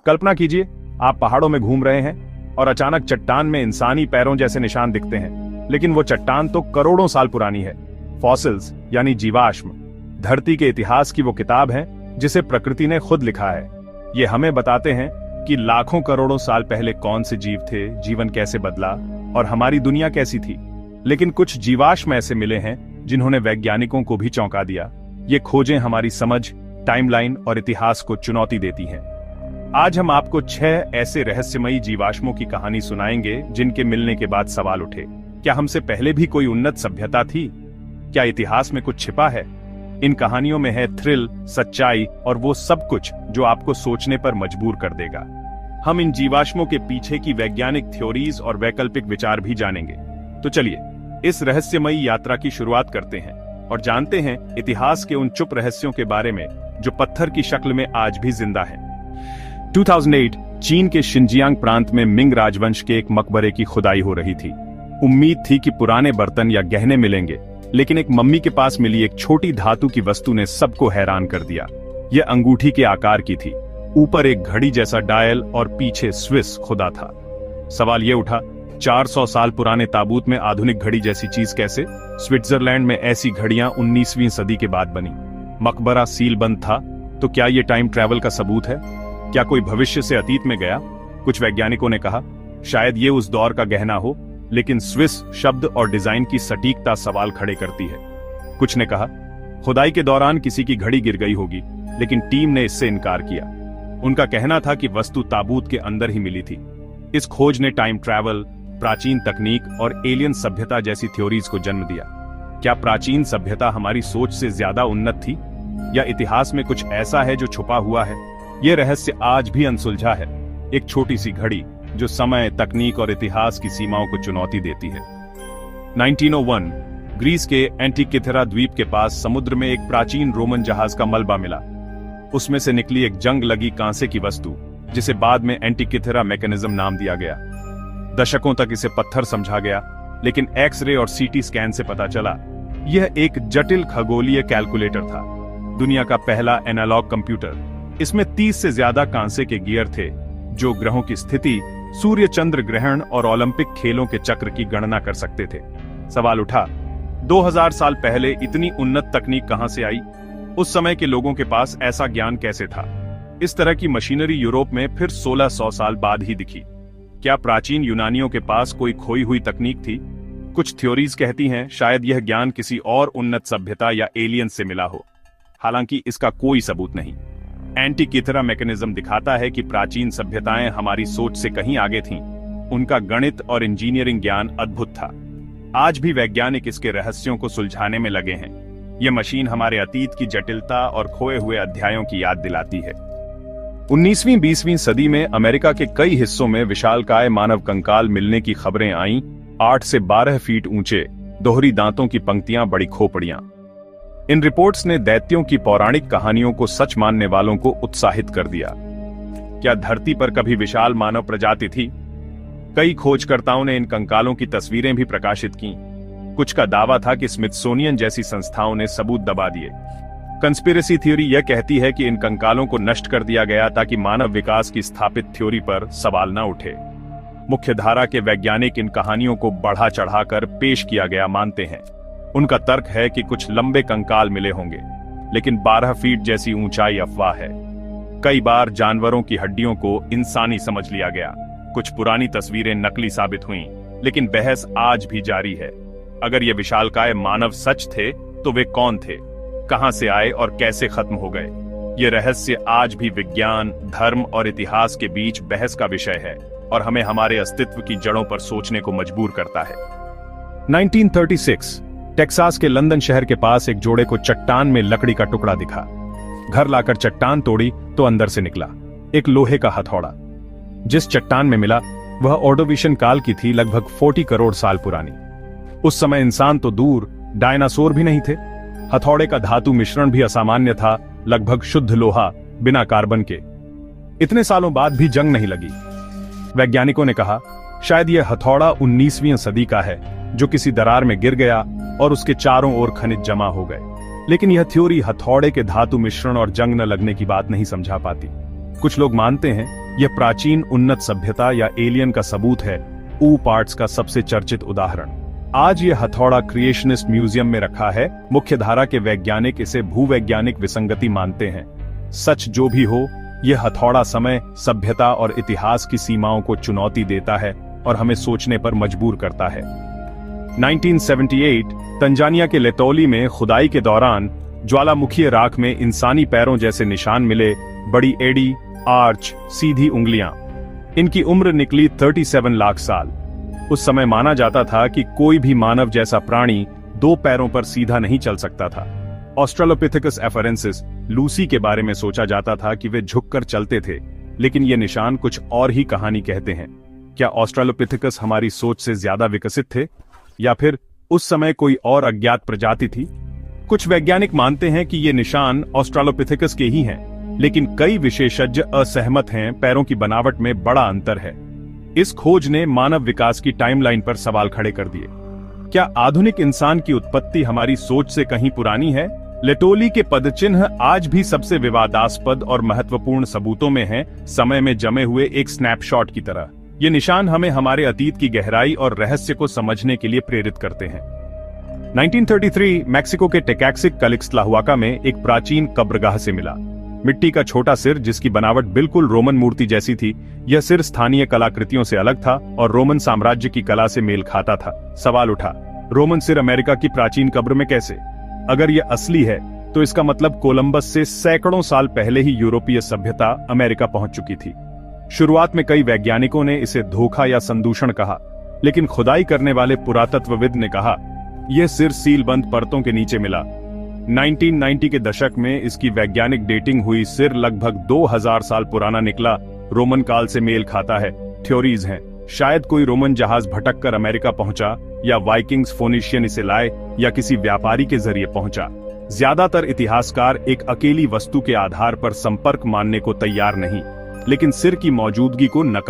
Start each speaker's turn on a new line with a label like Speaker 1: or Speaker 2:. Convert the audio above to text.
Speaker 1: कल्पना कीजिए, आप पहाड़ों में घूम रहे हैं और अचानक चट्टान में इंसानी पैरों जैसे निशान दिखते हैं, लेकिन वो चट्टान तो करोड़ों साल पुरानी है। फॉसिल्स यानी जीवाश्म धरती के इतिहास की वो किताब है जिसे प्रकृति ने खुद लिखा है। ये हमें बताते हैं कि लाखों करोड़ों साल पहले कौन से जीव थे, जीवन कैसे बदला और हमारी दुनिया कैसी थी। लेकिन कुछ जीवाश्म ऐसे मिले हैं जिन्होंने वैज्ञानिकों को भी चौंका दिया। ये खोजें हमारी समझ, टाइमलाइन और इतिहास को चुनौती देती हैं। आज हम आपको 6 ऐसे रहस्यमयी जीवाश्मों की कहानी सुनाएंगे जिनके मिलने के बाद सवाल उठे, क्या हमसे पहले भी कोई उन्नत सभ्यता थी? क्या इतिहास में कुछ छिपा है? इन कहानियों में है थ्रिल, सच्चाई और वो सब कुछ जो आपको सोचने पर मजबूर कर देगा। हम इन जीवाश्मों के पीछे की वैज्ञानिक थ्योरीज और वैकल्पिक विचार भी जानेंगे। तो चलिए इस रहस्यमयी यात्रा की शुरुआत करते हैं और जानते हैं इतिहास के उन चुप रहस्यों के बारे में जो पत्थर की शक्ल में आज भी जिंदा हैं। 2008 चीन के शिनजियांग प्रांत में मिंग राजवंश के एक मकबरे की खुदाई हो रही थी। उम्मीद थी कि पुराने बर्तन या गहने मिलेंगे, लेकिन एक मम्मी के पास मिली एक छोटी धातु की वस्तु ने सबको हैरान कर दिया। यह अंगूठी के आकार की थी, ऊपर एक घड़ी जैसा डायल और पीछे स्विस खुदा था। सवाल यह उठा, 400 साल पुराने ताबूत में आधुनिक घड़ी जैसी चीज कैसे? स्विट्जरलैंड में ऐसी घड़ियां 19वीं सदी के बाद बनी। मकबरा सील बंद था, तो क्या यह टाइम ट्रैवल का सबूत है? क्या कोई भविष्य से अतीत में गया? कुछ वैज्ञानिकों ने कहा शायद ये उस दौर का गहना हो, लेकिन स्विस शब्द और डिजाइन की सटीकता सवाल खड़े करती है। कुछ ने कहा खुदाई के दौरान किसी की घड़ी गिर गई होगी, लेकिन टीम ने इससे इनकार किया। उनका कहना था कि वस्तु ताबूत के अंदर ही मिली थी। इस खोज ने टाइम ट्रैवल, प्राचीन तकनीक और एलियन सभ्यता जैसी थ्योरीज को जन्म दिया। क्या प्राचीन सभ्यता हमारी सोच से ज्यादा उन्नत थी, या इतिहास में कुछ ऐसा है जो छुपा हुआ है? यह रहस्य आज भी अनसुलझा है। एक छोटी सी घड़ी जो समय, तकनीक और इतिहास की सीमाओं को चुनौती देती है। 1901 ग्रीस के एंटिकिथेरा द्वीप के पास समुद्र में एक प्राचीन रोमन जहाज का मलबा मिला। उसमें से निकली एक जंग लगी कांसे की वस्तु, जिसे बाद में एंटिकिथेरा मैकेनिज्म नाम दिया गया। दशकों तक इसे पत्थर समझा गया, लेकिन एक्स-रे और सीटी स्कैन से पता चला यह एक जटिल खगोलीय कैलकुलेटर था, दुनिया का पहला एनालॉग कंप्यूटर। इसमें 30 से ज्यादा कांसे के गियर थे जो ग्रहों की स्थिति, सूर्य चंद्र ग्रहण और ओलंपिक खेलों के चक्र की गणना कर सकते थे। सवाल उठा, 2000 साल पहले इतनी उन्नत तकनीक कहां से आई? उस समय के लोगों के पास ऐसा ज्ञान कैसे था? इस तरह की मशीनरी यूरोप में फिर 1600 साल बाद ही दिखी। क्या प्राचीन यूनानियों के पास कोई खोई हुई तकनीक थी? कुछ थ्योरीज कहती हैं शायद यह ज्ञान किसी और उन्नत सभ्यता या एलियन से मिला हो, हालांकि इसका कोई सबूत नहीं। एंटिकिथेरा मैकेनिज्म दिखाता है कि प्राचीन सभ्यताएं हमारी सोच से कहीं आगे थीं। उनका गणित और इंजीनियरिंग ज्ञान अद्भुत था। आज भी वैज्ञानिक इसके रहस्यों को सुलझाने में लगे हैं। यह मशीन हमारे अतीत की जटिलता और खोए हुए अध्यायों की याद दिलाती है। 19वीं-20वीं सदी में अमेरिका के कई हिस्सों में विशालकाय मानव कंकाल मिलने की खबरें आईं। 8 से 12 फीट ऊंचे, दोहरी दांतों की पंक्तियां, बड़ी खोपड़ियां। इन रिपोर्ट्स ने दैत्यों की पौराणिक कहानियों को सच मानने वालों को उत्साहित कर दिया। क्या धरती पर कभी विशाल मानव प्रजाति थी? कई खोजकर्ताओं ने इन कंकालों की तस्वीरें भी प्रकाशित की। कुछ का दावा था कि स्मिथसोनियन जैसी संस्थाओं ने सबूत दबा दिए। कंस्पिरेसी थ्योरी यह कहती है कि इन कंकालों को नष्ट कर दिया गया ताकि मानव विकास की स्थापित थ्योरी पर सवाल न उठे। मुख्यधारा के वैज्ञानिक इन कहानियों को बढ़ा चढ़ाकर पेश किया गया मानते हैं। उनका तर्क है कि कुछ लंबे कंकाल मिले होंगे, लेकिन 12 फीट जैसी ऊंचाई अफवाह है। कई बार जानवरों की हड्डियों को इंसानी समझ लिया गया। कुछ पुरानी तस्वीरें नकली साबित हुईं, लेकिन बहस आज भी जारी है। अगर ये विशालकाय मानव सच थे, तो वे कौन थे, कहां से आए और कैसे खत्म हो गए? ये रहस्य आज भी विज्ञान, धर्म और इतिहास के बीच बहस का विषय है और हमें हमारे अस्तित्व की जड़ों पर सोचने को मजबूर करता है। 1936 टेक्सास के लंदन शहर के पास एक जोड़े को चट्टान में लकड़ी का टुकड़ा दिखा। घर लाकर चट्टान तोड़ी तो अंदर से निकला एक लोहे का हथौड़ा। जिस चट्टान में मिला वह ऑर्डोविशियन काल की थी, लगभग 40 करोड़ साल पुरानी। उस समय इंसान तो दूर, डायनासोर भी नहीं थे। हथौड़े का धातु मिश्रण भी असामान्य था, लगभग शुद्ध लोहा, बिना कार्बन के। इतने सालों बाद भी जंग नहीं लगी। वैज्ञानिकों ने कहा शायद यह हथौड़ा 19वीं सदी का है, जो किसी दरार में गिर गया और उसके चारों ओर खनिज जमा हो गए। लेकिन यह थ्योरी हथौड़े के धातु मिश्रण और जंग न लगने की बात नहीं समझा पाती। कुछ लोग मानते हैं यह प्राचीन उन्नत सभ्यता या एलियन का सबूत है। ऊ पार्ट्स का सबसे चर्चित उदाहरण आज यह हथौड़ा क्रिएशनिस्ट म्यूजियम में रखा है। मुख्यधारा के वैज्ञानिक इसे भूवैज्ञानिक विसंगति मानते हैं। सच जो भी हो, यह हथौड़ा समय, सभ्यता और इतिहास की सीमाओं को चुनौती देता है और हमें सोचने पर मजबूर करता है। 1978 तंजानिया के लेतोली में खुदाई के दौरान ज्वालामुखीय राख में इंसानी पैरों जैसे निशान मिले। बड़ी एड़ी, आर्च, सीधी उंगलियां। इनकी उम्र निकली 37 लाख साल। उस समय माना जाता था कि कोई भी मानव जैसा प्राणी 2 पैरों पर सीधा नहीं चल सकता था। ऑस्ट्रेलोपिथेकस एफरेंसिस लूसी के बारे में सोचा जाता था कि वे झुककर चलते थे, लेकिन ये निशान कुछ और ही कहानी कहते हैं। क्या ऑस्ट्रेलोपिथेकस हमारी सोच से ज्यादा विकसित थे, या फिर उस समय कोई और अज्ञात प्रजाति थी? कुछ वैज्ञानिक मानते हैं कि ये निशान ऑस्ट्रेलोपिथेकस के ही हैं, लेकिन कई विशेषज्ञ असहमत हैं। पैरों की बनावट में बड़ा अंतर है। इस खोज ने मानव विकास की टाइमलाइन पर सवाल खड़े कर दिए। क्या आधुनिक इंसान की उत्पत्ति हमारी सोच से कहीं पुरानी है? लेटोली के पदचिन्ह आज भी सबसे विवादास्पद और महत्वपूर्ण सबूतों में हैं, समय में जमे हुए एक स्नैपशॉट की तरह। ये निशान हमें हमारे अतीत की गहराई और रहस्य को समझने के लिए प्रेरित करते हैं। 1933 मैक्सिको के टेकैक्सिक कलिक्सट्लाहुआका में एक प्राचीन कब्रगाह से मिला। मिट्टी का छोटा सिर जिसकी बनावट बिल्कुल रोमन मूर्ति जैसी थी। यह सिर स्थानीय कलाकृतियों से अलग था और रोमन साम्राज्य की कला से मेल खाता था। सवाल उठा, रोमन सिर अमेरिका की प्राचीन कब्र में कैसे? अगर यह असली है तो इसका मतलब कोलंबस से सैकड़ों साल पहले ही यूरोपीय सभ्यता अमेरिका पहुंच चुकी थी। शुरुआत में कई वैज्ञानिकों ने इसे धोखा या संदूषण कहा, लेकिन खुदाई करने वाले पुरातत्वविद ने कहा यह सिर सीलबंद परतों के नीचे मिला। 1990 के दशक में इसकी वैज्ञानिक डेटिंग हुई। सिर लगभग 2000 साल पुराना निकला। रोमन काल से मेल खाता है। थ्योरीज हैं, शायद कोई रोमन जहाज भटक कर अमेरिका पहुंचा, या वाइकिंग्स फोनिशियन इसे लाए, या किसी व्यापारी के जरिए पहुंचा। ज्यादातर इतिहासकार एक अकेली वस्तु के आधार पर संपर्क मानने को तैयार नहीं, लेकिन सिर की मौजूदगी को नकार